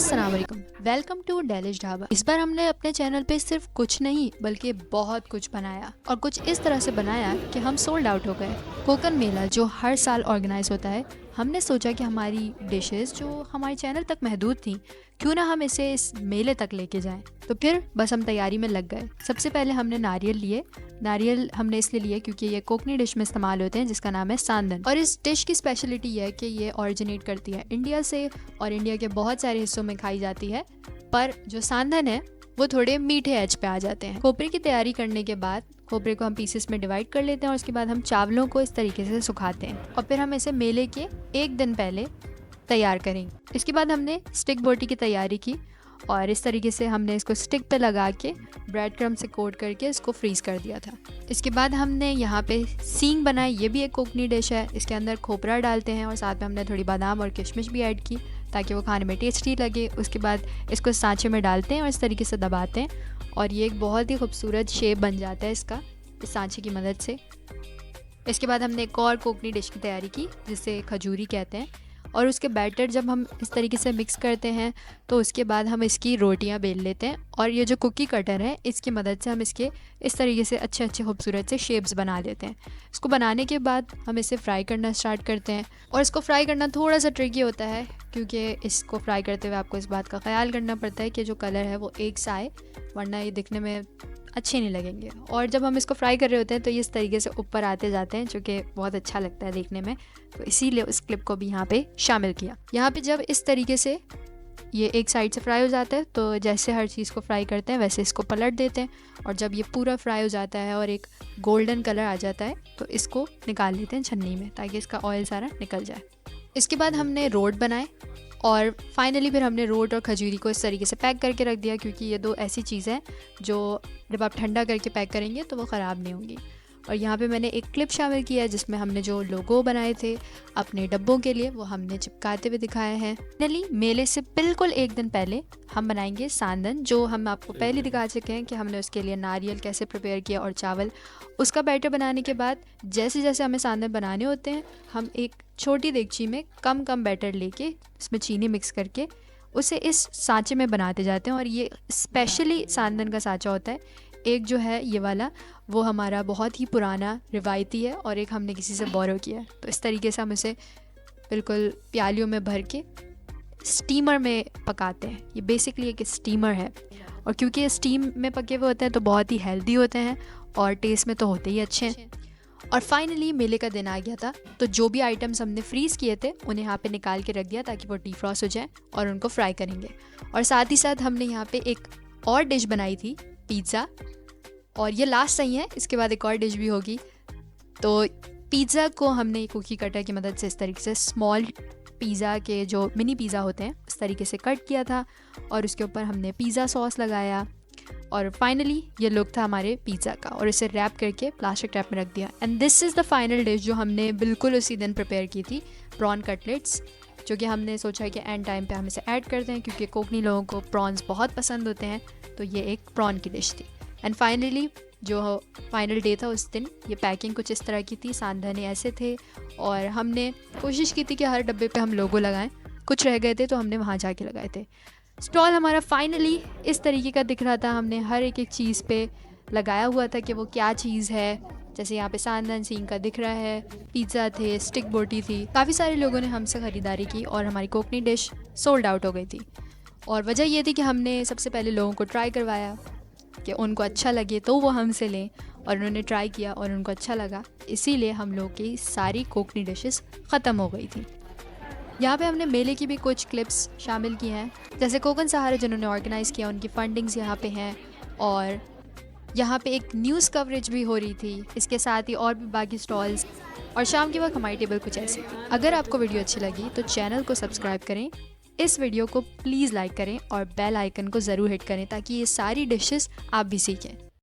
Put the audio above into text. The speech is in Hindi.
अस्सलाम वालेकुम, वेलकम टू डेलिश ढाबा। इस बार हमने अपने चैनल पे सिर्फ कुछ नहीं बल्कि बहुत कुछ बनाया और कुछ इस तरह से बनाया कि हम सोल्ड आउट हो गए। कोकन मेला जो हर साल ऑर्गेनाइज होता है, हमने सोचा कि हमारी डिशेस जो हमारे चैनल तक महदूद थी, क्यों ना हम इसे इस मेले तक लेके जाएं। तो फिर बस हम तैयारी में लग गए। सबसे पहले हमने नारियल लिए। नारियल हमने इसलिए लिए क्योंकि ये कोकनी डिश में इस्तेमाल होते हैं जिसका नाम है सांदन। और इस डिश की स्पेशलिटी ये है कि ये ओरिजिनेट करती है इंडिया से और इंडिया के बहुत सारे हिस्सों में खाई जाती है, पर जो सांदन है वो थोड़े मीठे एज पे आ जाते हैं। खोपरे की तैयारी करने के बाद खोपरे को हम पीसेस में डिवाइड कर लेते हैं और उसके बाद हम चावलों को इस तरीके से सुखाते हैं और फिर हम इसे मेले के एक दिन पहले तैयार करेंगे। इसके बाद हमने स्टिक बोटी की तैयारी की और इस तरीके से हमने इसको स्टिक पे लगा के ब्रेड क्रम्ब से कोट करके इसको फ्रीज़ कर दिया था। इसके बाद हमने यहाँ पे सींग बनाई। ये भी एक कोकनी डिश है। इसके अंदर खोपरा डालते हैं और साथ में हमने थोड़ी बादाम और किशमिश भी ऐड की ताकि वो खाने में टेस्टी लगे। उसके बाद इसको सांचे में डालते हैं और इस तरीके से दबाते हैं और ये एक बहुत ही खूबसूरत शेप बन जाता है इसका, इस सांचे की मदद से। इसके बाद हमने एक और कोकनी डिश की तैयारी की जिसे खजूरी कहते हैं और उसके बैटर जब हम इस तरीके से मिक्स करते हैं तो उसके बाद हम इसकी रोटियां बेल लेते हैं और ये जो कुकी कटर है इसकी मदद से हम इसके इस तरीके से अच्छे अच्छे खूबसूरत से शेप्स बना लेते हैं। इसको बनाने के बाद हम इसे फ्राई करना स्टार्ट करते हैं और इसको फ्राई करना थोड़ा सा ट्रिकी होता है क्योंकि इसको फ्राई करते हुए आपको इस बात का ख्याल करना पड़ता है कि जो कलर है वो एक सा आए, वरना ये दिखने में अच्छे नहीं लगेंगे। और जब हम इसको फ्राई कर रहे होते हैं तो ये इस तरीके से ऊपर आते जाते हैं जो कि बहुत अच्छा लगता है देखने में, तो इसीलिए उस क्लिप को भी यहाँ पे शामिल किया। यहाँ पे जब इस तरीके से ये एक साइड से फ्राई हो जाता है तो जैसे हर चीज़ को फ्राई करते हैं वैसे इसको पलट देते हैं और जब ये पूरा फ्राई हो जाता है और एक गोल्डन कलर आ जाता है तो इसको निकाल लेते हैं छन्नी में ताकि इसका ऑयल सारा निकल जाए। इसके बाद हमने रोट बनाए और फाइनली फिर हमने रोट और खजूरी को इस तरीके से पैक करके रख दिया क्योंकि ये दो ऐसी चीज़ है जो जब आप ठंडा करके पैक करेंगे तो वो ख़राब नहीं होंगी। और यहाँ पे मैंने एक क्लिप शामिल किया है जिसमें हमने जो लोगो बनाए थे अपने डब्बों के लिए वो हमने चिपकाते हुए दिखाए हैं। फाइनली मेले से बिल्कुल एक दिन पहले हम बनाएंगे सांदन, जो हम आपको पहले दिखा चुके हैं कि हमने उसके लिए नारियल कैसे प्रिपेयर किया और चावल। उसका बैटर बनाने के बाद जैसे जैसे हमें सांदन बनाने होते हैं हम एक छोटी देगची में कम कम बैटर लेके इसमें चीनी मिक्स करके उसे इस सांचे में बनाते जाते हैं। और ये स्पेशली सांदन का सांचा होता है। एक जो है ये वाला वो हमारा बहुत ही पुराना रिवायती है और एक हमने किसी से बोरो किया है। तो इस तरीके से हम इसे बिल्कुल प्यालियों में भर के स्टीमर में पकाते हैं। ये बेसिकली एक स्टीमर है और क्योंकि ये स्टीम में पके हुए होते हैं तो बहुत ही हेल्दी होते हैं और टेस्ट में तो होते ही अच्छे हैं। और फाइनली मेले का दिन आ गया था तो जो भी आइटम्स हमने फ्रीज़ किए थे उन्हें यहाँ पे निकाल के रख दिया ताकि वो डीफ्रॉस्ट हो जाए और उनको फ्राई करेंगे। और साथ ही साथ हमने यहाँ पे एक और डिश बनाई थी, पिज़्ज़ा, और ये लास्ट नहीं है, इसके बाद एक और डिश भी होगी। तो पिज़्ज़ा को हमने कुकी कटर की मदद से इस तरीके से स्मॉल पिज़्ज़ा के जो मिनी पिज़्ज़ा होते हैं उस तरीके से कट किया था और उसके ऊपर हमने पिज़्ज़ा सॉस लगाया और फाइनली ये लुक था हमारे पिज़्ज़ा का और इसे रैप करके प्लास्टिक रैप में रख दिया। And this is the final dish जो हमने बिल्कुल उसी दिन प्रिपेयर की थी, प्रॉन कटलेट्स, जो कि हमने सोचा है कि एंड टाइम पे हम इसे ऐड करते हैं क्योंकि कोकनी लोगों को प्रॉन्स बहुत पसंद होते हैं। तो ये एक प्रॉन की डिश थी। एंड फाइनली जो फाइनल डे था उस दिन ये पैकिंग कुछ इस तरह की थी, सांधने ऐसे थे और हमने कोशिश की थी कि हर डब्बे पे हम लोगो लगाएं। कुछ रह गए थे तो हमने वहाँ जाके लगाए थे। स्टॉल हमारा फाइनली इस तरीके का दिख रहा था। हमने हर एक चीज़ पे लगाया हुआ था कि वो क्या चीज़ है। जैसे यहाँ पे सांदन सींग का दिख रहा है, पिज़्ज़ा थे, स्टिक बोटी थी। काफ़ी सारे लोगों ने हमसे ख़रीदारी की और हमारी कोकनी डिश सोल्ड आउट हो गई थी। और वजह ये थी कि हमने सबसे पहले लोगों को ट्राई करवाया कि उनको अच्छा लगे तो वो हमसे लें, और उन्होंने ट्राई किया और उनको अच्छा लगा, इसीलिए हम लोग की सारी कोकनी डिशेस ख़त्म हो गई थी। यहाँ पे हमने मेले की भी कुछ क्लिप्स शामिल की हैं, जैसे कोकन सहारा जिन्होंने ऑर्गेनाइज़ किया उनकी फंडिंग्स यहाँ पे हैं और यहाँ पे एक न्यूज़ कवरेज भी हो रही थी। इसके साथ ही और भी बाकी स्टॉल्स और शाम के वक्त हमारी टेबल कुछ ऐसी थी। अगर आपको वीडियो अच्छी लगी तो चैनल को सब्सक्राइब करें, इस वीडियो को प्लीज़ लाइक करें और बेल आइकन को ज़रूर हिट करें ताकि ये सारी डिशेस आप भी सीखें।